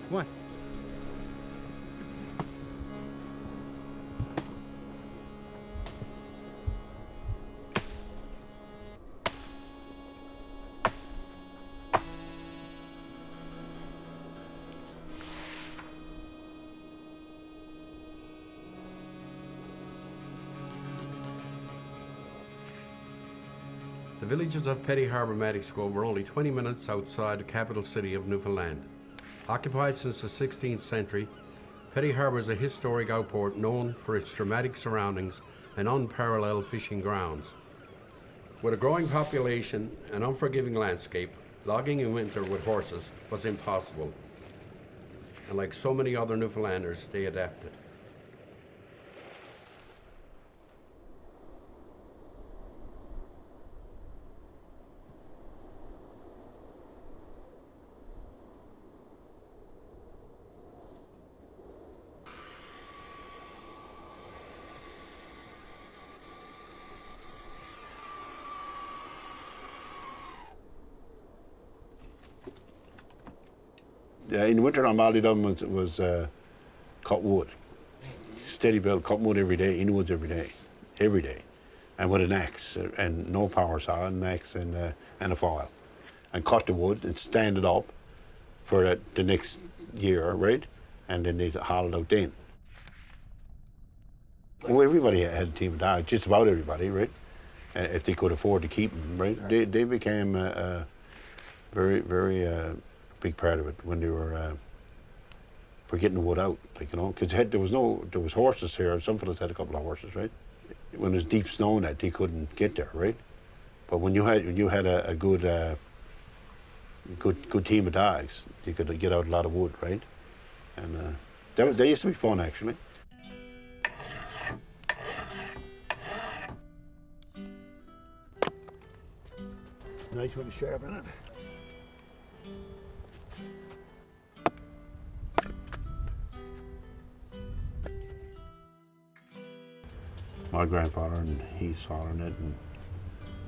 What? The villages of Petty Harbour, Medicsco were only 20 minutes outside the capital city of Newfoundland. Occupied since the 16th century, Petty Harbour is a historic outport known for its dramatic surroundings and unparalleled fishing grounds. With a growing population and unforgiving landscape, logging in winter with horses was impossible. And like so many other Newfoundlanders, they adapted. In winter, all they done was cut wood. Steady build, cut wood every day, in the woods every day. And with an axe, and no power saw, an axe and a file. And cut the wood and stand it up for the next year, right? And then they'd haul it out then. Well, everybody had a team of dogs, just about everybody, right? If they could afford to keep them, right? They became a very, very big part of it when they were for getting the wood out, like, you know, because there was horses here. Some fellas had a couple of horses, right? When it was deep snow and that, they couldn't get there, right? But when you had a good team of dogs, you could get out a lot of wood, right? And they used to be fun, actually. Nice one to sharpen it. My grandfather and his father and it, and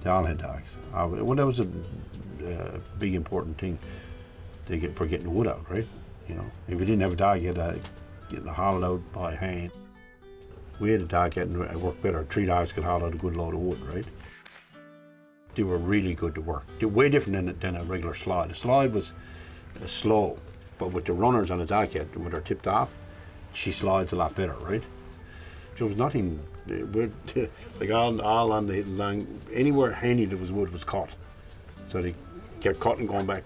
they all had dogs. Well, that was a big important thing for getting the wood out, right? You know, if you didn't have a dog, you had to get it hauled out by hand. We had a dog that worked better. 3 dogs could haul out a good load of wood, right? They were really good to work. They're way different than a regular slide. A slide was slow, but with the runners on the dog head, when they're tipped off, she slides a lot better, right? There was nothing, like all on the line, anywhere handy there was wood was cut. So they kept cutting, going back,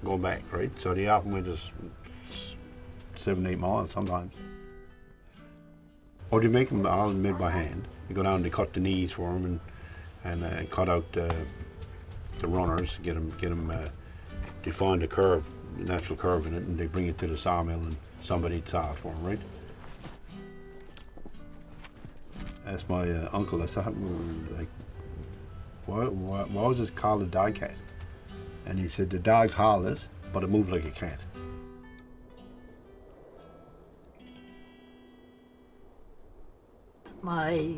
right? So they often went just 7, 8 miles sometimes. Or they make them all made by hand. They go down and they cut the knees for them and cut out the runners, get them they find the curve, the natural curve in it, and they bring it to the sawmill and somebody'd saw it for them, right? Asked my uncle, I said, like, why was it called a dog cat? And he said, the dogs haul it, but it moved like a cat. My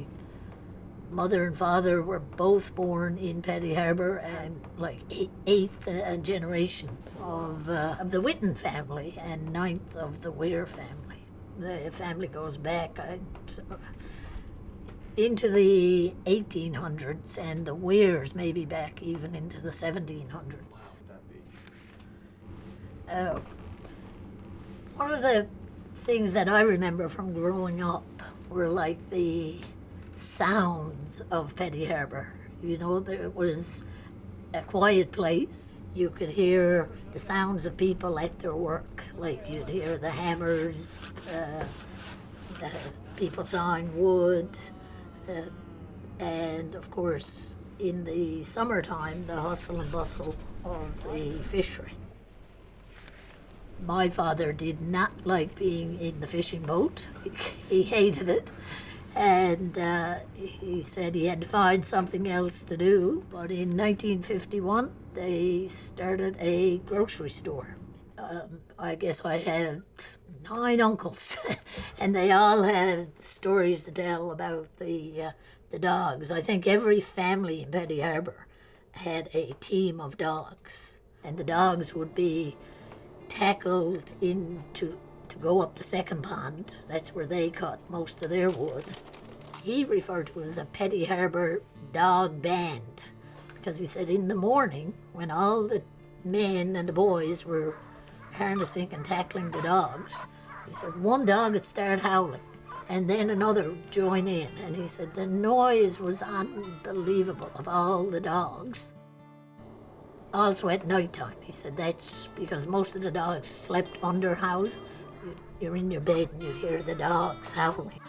mother and father were both born in Petty Harbour, and like 8th generation of the Whitten family and 9th of the Weir family. The family goes back into the 1800s, and the Weirs maybe back even into the 1700s. One of the things that I remember from growing up were like the sounds of Petty Harbour. You know, there was a quiet place. You could hear the sounds of people at their work, like you'd hear the hammers, the people sawing wood, and of course in the summertime the hustle and bustle of the fishery. My father did not like being in the fishing boat. He hated it, and he said he had to find something else to do. But in 1951 they started a grocery store. I guess I had 9 uncles, and they all had stories to tell about the dogs. I think every family in Petty Harbour had a team of dogs. and the dogs would be tackled in to go up the second pond. That's where they caught most of their wood. He referred to it as a Petty Harbour dog band, because he said in the morning, when all the men and the boys were harnessing and tackling the dogs, he said one dog would start howling, and then another would join in, and he said the noise was unbelievable of all the dogs. Also at night time, he said that's because most of the dogs slept under houses. You're in your bed and you'd hear the dogs howling.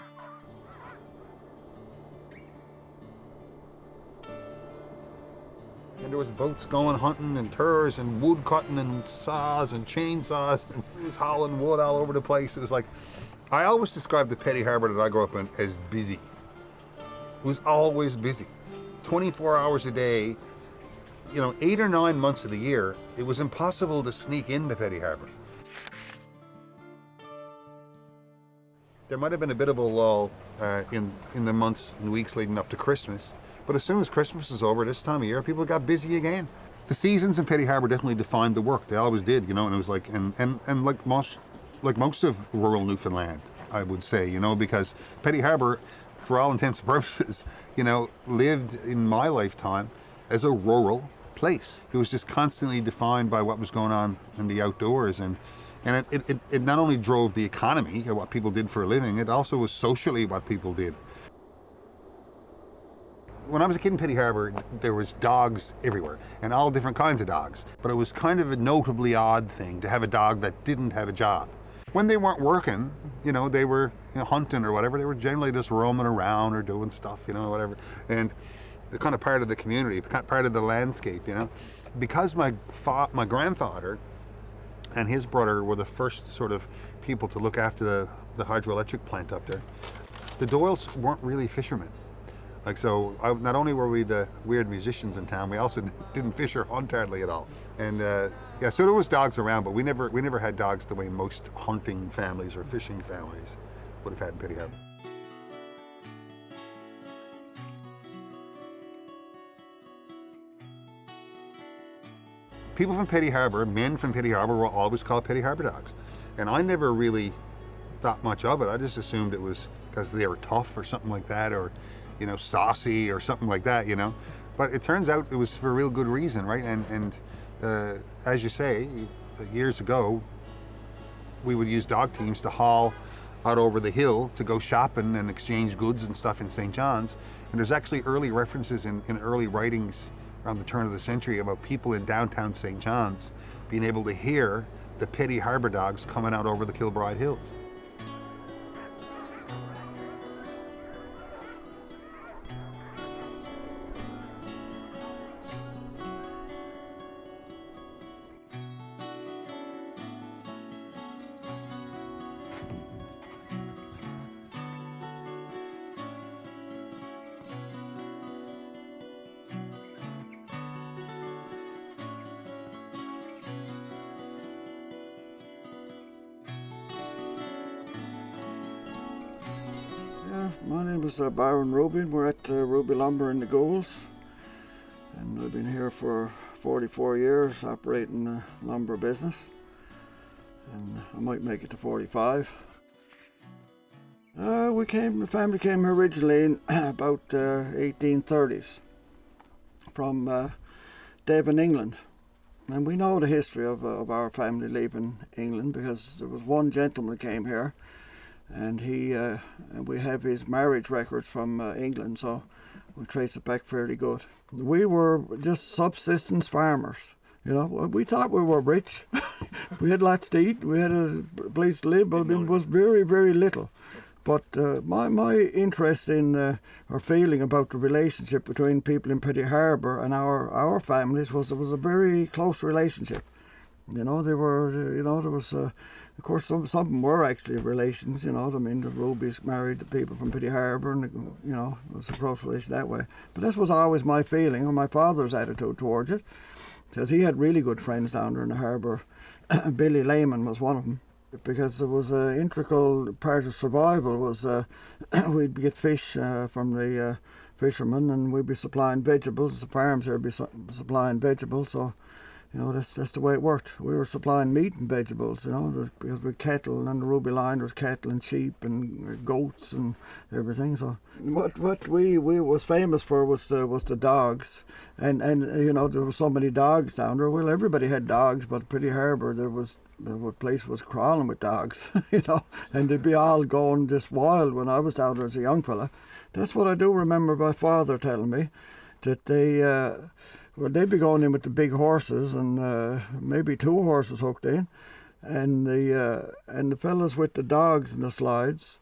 And there was boats going hunting and tours and wood cutting and saws and chainsaws, and it was hauling wood all over the place. It was like, I always described the Petty Harbour that I grew up in as busy. It was always busy. 24 hours a day, 8 or 9 months of the year, it was impossible to sneak into Petty Harbour. There might have been a bit of a lull in the months and weeks leading up to Christmas, but as soon as Christmas is over this time of year, people got busy again. The seasons in Petty Harbour definitely defined the work. They always did, and it was like, and like most of rural Newfoundland, I would say, because Petty Harbour, for all intents and purposes, lived in my lifetime as a rural place. It was just constantly defined by what was going on in the outdoors, and it not only drove the economy, what people did for a living, it also was socially what people did. When I was a kid in Petty Harbour, there was dogs everywhere, and all different kinds of dogs. But it was kind of a notably odd thing to have a dog that didn't have a job. When they weren't working, they were hunting or whatever, they were generally just roaming around or doing stuff, whatever. And they're kind of part of the community, part of the landscape, Because my grandfather and his brother were the first sort of people to look after the hydroelectric plant up there, the Doyles weren't really fishermen. Not only were we the weird musicians in town, we also didn't fish or hunt hardly at all. And so there was dogs around, but we never had dogs the way most hunting families or fishing families would have had in Petty Harbour. People from Petty Harbour, men from Petty Harbour, were always called Petty Harbour dogs. And I never really thought much of it. I just assumed it was because they were tough or something like that, or saucy or something like that, But it turns out it was for a real good reason, right? And as you say, years ago, we would use dog teams to haul out over the hill to go shopping and exchange goods and stuff in St. John's. And there's actually early references in early writings around the turn of the century about people in downtown St. John's being able to hear the Petty Harbour dogs coming out over the Kilbride Hills. My name is Byron Ruby. We're at Ruby Lumber in the Goals, and I've been here for 44 years operating a lumber business, and I might make it to 45. The family came here originally in about 1830s from Devon, England, and we know the history of our family leaving England because there was one gentleman that came here, and we have his marriage records from England, so we trace it back fairly good. We were just subsistence farmers, We thought we were rich. We had lots to eat. We had a place to live, but it was very, very little. But my interest in or feeling about the relationship between people in Petty Harbour and our families was there was a very close relationship. They were, there was, of course, some of them were actually relations, the Rubys married the people from Petty Harbour, and, it was a close relation that way. But this was always my feeling, or my father's attitude towards it, because he had really good friends down there in the harbour. Billy Lehman was one of them, because there was an integral part of survival was we'd get fish from the fishermen, and we'd be supplying vegetables. The farms here would be supplying vegetables, so You know, that's the way it worked. We were supplying meat and vegetables, you know, because with cattle and the Ruby line, there was cattle and sheep and goats and everything. So what we was famous for was the dogs, and you know, there were so many dogs down there. Well, everybody had dogs, but Petty Harbour, the place was crawling with dogs, you know, and they'd be all going just wild when I was down there as a young fella. That's what I do remember my father telling me, that they'd be going in with the big horses, and maybe 2 horses hooked in, and the fellas with the dogs and the slides,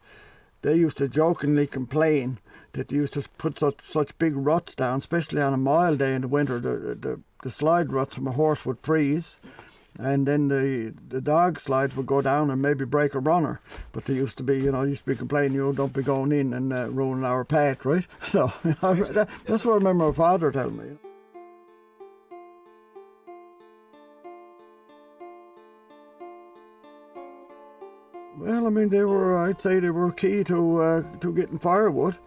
they used to jokingly complain that they used to put such big ruts down, especially on a mild day in the winter. The slide ruts from a horse would freeze, and then the dog slides would go down and maybe break a runner. But they used to be complaining, you know, don't be going in and ruining our path, right? So that's what I remember my father telling me. Well, I mean, I'd say they were key to getting firewood,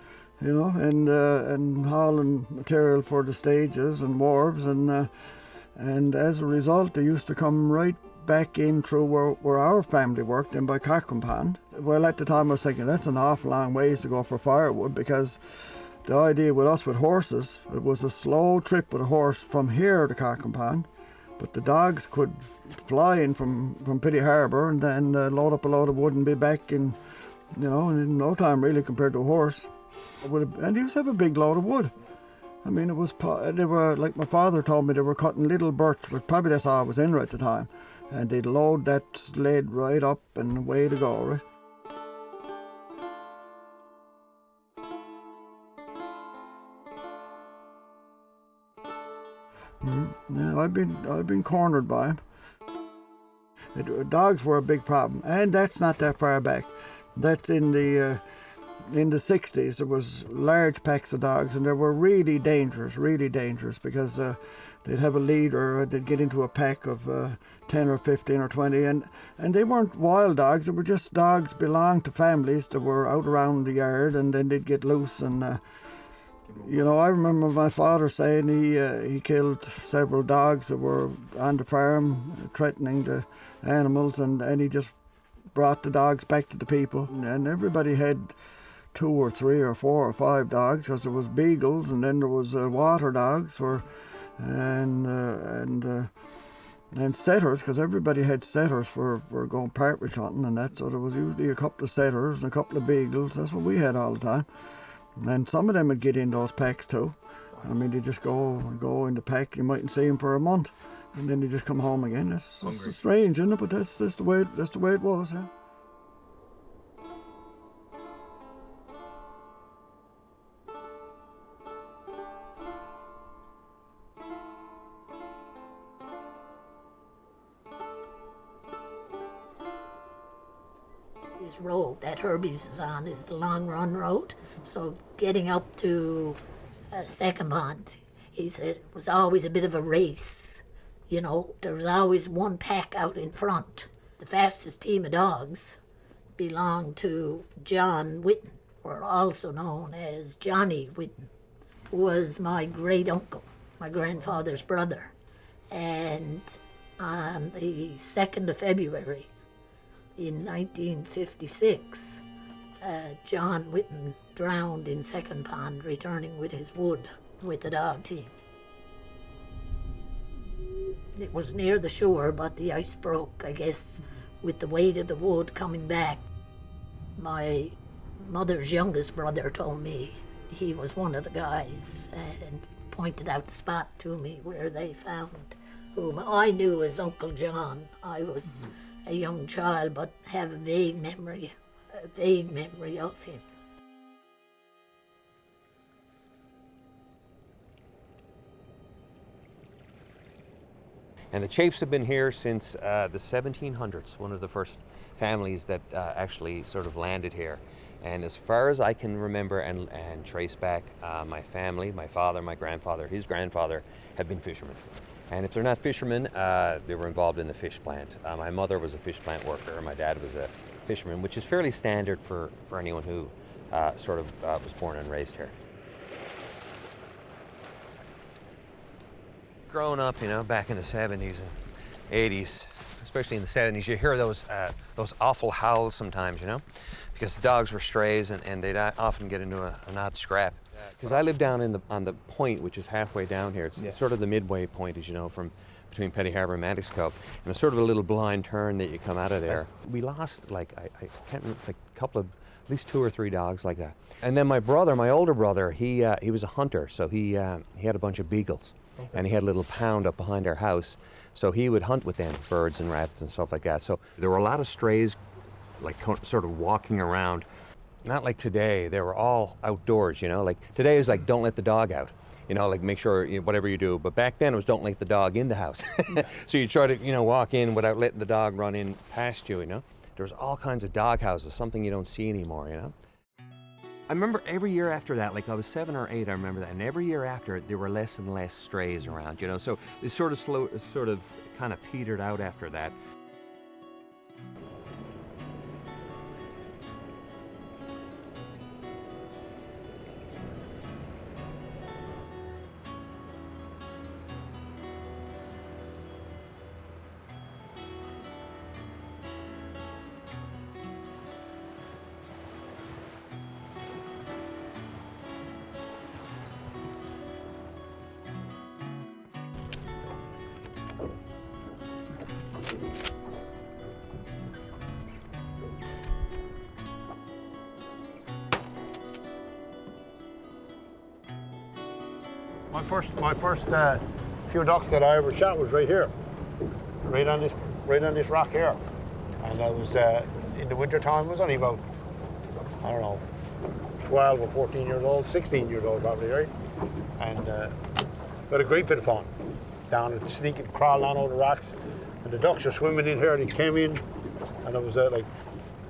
you know, and hauling material for the stages and wharves, and as a result, they used to come right back in through where our family worked, in by Cochrane Pond. Well, at the time I was thinking, that's an awful long ways to go for firewood, because the idea with us with horses, it was a slow trip with a horse from here to Cochrane Pond, but the dogs could fly in from Petty Harbour and then load up a load of wood and be back in no time really, compared to a horse. And he used to have a big load of wood. I mean, they were, like my father told me, they were cutting little birch, but probably that's all I was in at the time. And they'd load that sled right up and away to go, right? Yeah, I've been cornered by him. Dogs were a big problem, and that's not that far back. That's in the 60s. There was large packs of dogs, and they were really dangerous, because they'd have a leader, they'd get into a pack of 10 or 15 or 20, and they weren't wild dogs. They were just dogs belonged to families that were out around the yard, and then they'd get loose. And you know, I remember my father saying he killed several dogs that were on the farm threatening the animals, and he just brought the dogs back to the people. And everybody had 2 or 3 or 4 or 5 dogs, because there was beagles, and then there was water dogs, and setters, because everybody had setters for going partridge hunting and that. So there was usually a couple of setters and a couple of beagles. That's what we had all the time. And some of them would get in those packs too. I mean, they just go in the pack. You mightn't see them for a month, and then they just come home again. That's strange, isn't it? But that's the way it was. Yeah. This road that Herbie's is on is the Long Run Road. So getting up to Second Pond, he said it was always a bit of a race. You know, there was always one pack out in front. The fastest team of dogs belonged to John Whitten, or also known as Johnny Whitten, who was my great uncle, my grandfather's brother. And on the 2nd of February, in 1956, John Whitten drowned in Second Pond, returning with his wood with the dog team. It was near the shore, but the ice broke, I guess, with the weight of the wood coming back. My mother's youngest brother told me he was one of the guys, and pointed out the spot to me where they found whom I knew as Uncle John. I was a young child, but have a vague memory of him. And the Chafes have been here since the 1700s, one of the first families that actually sort of landed here. And as far as I can remember and trace back, my family, my father, my grandfather, his grandfather, have been fishermen. And if they're not fishermen, they were involved in the fish plant. My mother was a fish plant worker. My dad was a fisherman, which is fairly standard for anyone who was born and raised here. growing up, you know, back in the 70s and 80s, especially in the 70s, you hear those awful howls sometimes, you know, because the dogs were strays and they'd often get into an odd scrap. Because I live down on the point, which is halfway down here. It's sort of the midway point, as you know, between Petty Harbour and Maddox Cove. And it's sort of a little blind turn that you come out of there. We lost, like, I can't remember, like a couple of, at least 2 or 3 dogs like that. And then my older brother, he was a hunter, so he had a bunch of beagles. Okay. And he had a little pound up behind our house. So he would hunt with them, birds and rabbits and stuff like that. So there were a lot of strays, like sort of walking around. Not like today, they were all outdoors, you know, like today is like don't let the dog out, you know, like make sure, you know, whatever you do. But back then it was don't let the dog in the house. So you try to, you know, walk in without letting the dog run in past you, you know. There was all kinds of dog houses, something you don't see anymore, you know. I remember every year after that, like I was 7 or 8, I remember that, and every year after there were less and less strays around, you know. So it sort of kind of petered out after that. My first few ducks that I ever shot was right here, right on this rock here, and I was in the winter time. I was only about, I don't know, 12 or 14 years old, 16 years old probably, right? And got a great bit of fun down and sneaking, crawling down over the rocks, and the ducks were swimming in here. And he came in, and I was like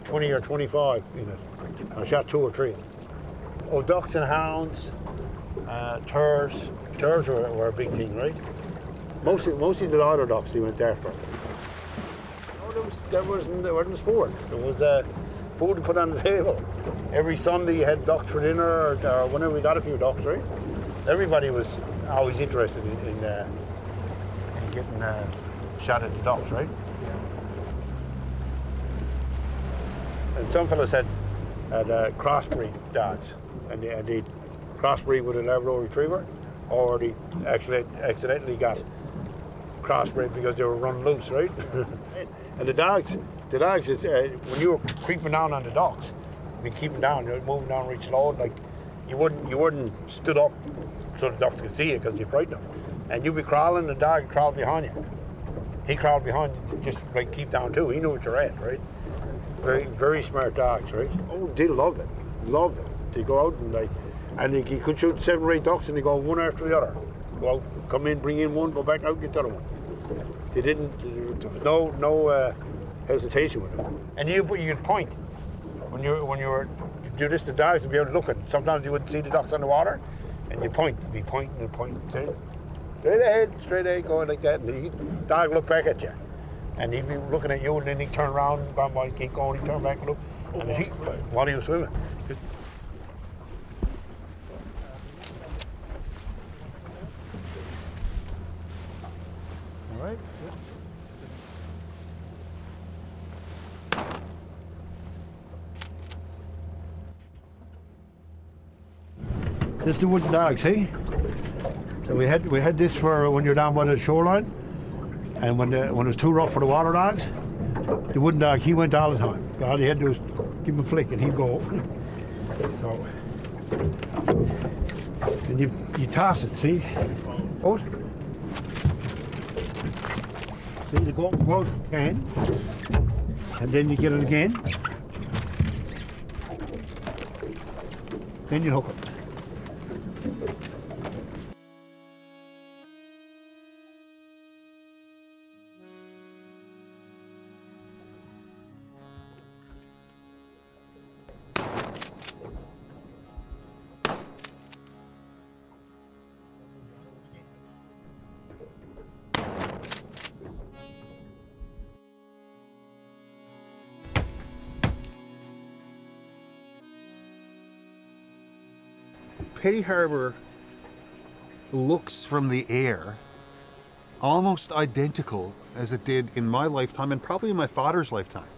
20 or 25 in it. I shot 2 or 3. Oh, ducks and hounds. Turs were a big thing, right? Mostly the other ducks he went there for. Oh, there wasn't sport. There was food to put on the table. Every Sunday you had ducks for dinner, or whenever we got a few ducks, right? Everybody was always interested in getting shot at the ducks, right? And some fellas had crossbreed dogs, and they'd crossbreed with a Labrador Retriever, or they accidentally got crossbreed because they were run loose, right? And the dogs, when you were creeping down on the ducks, you keep them down, you're moving down real slow, like you wouldn't stood up so the ducks could see you because you frightened them. And you'd be crawling, the dog would crawl behind you. He crawled behind you, just like keep down too. He knew what you're at, right? Very, very smart dogs, right? Oh, they loved it. They go out and you could shoot 7 or 8 ducks and they go one after the other. Go out, come in, bring in one, go back out, get the other one. There was no hesitation with them. And you'd point. When you were do this, the dogs would be able to look at. Sometimes you wouldn't see the ducks on the water, and you'd point. You'd be pointing and pointing. Straight ahead, going like that. And the dog would look back at you. And he'd be looking at you, and then he'd turn around, and keep going, he'd turn back and look. And while he was swimming. All right. This is the wooden dog, see? So we had this for when you're down by the shoreline, and when it was too rough for the water dogs, the wooden dog, he went all the time. All you had to do was give him a flick and he'd go. So, and you toss it, see? Oh. See, you go out again, and then you get it again. Then you hook it. Petty Harbour looks from the air almost identical as it did in my lifetime and probably in my father's lifetime.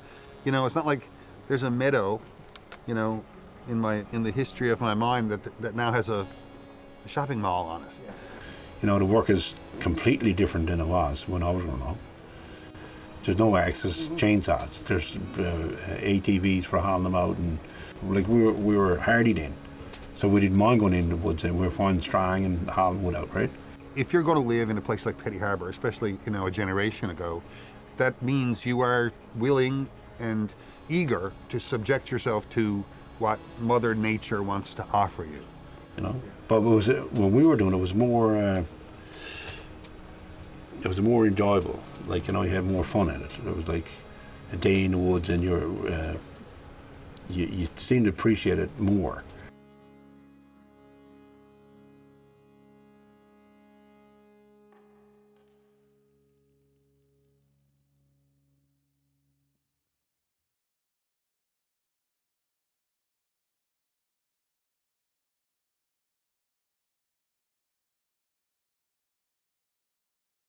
You know, it's not like there's a meadow, you know, in the history of my mind that now has a shopping mall on it. You know, the work is completely different than it was when I was growing up. There's no axes, chainsaws. There's ATVs for hauling them out, and like we were hardy then, so we didn't mind going in the woods, and we were finding strong and hauling wood out, right? If you're going to live in a place like Petty Harbour, especially, you know, a generation ago, that means you are willing and eager to subject yourself to what Mother Nature wants to offer you. You know, but when we were doing it, it was more enjoyable. Like, you know, you had more fun at it. It was like a day in the woods, and you seemed to appreciate it more.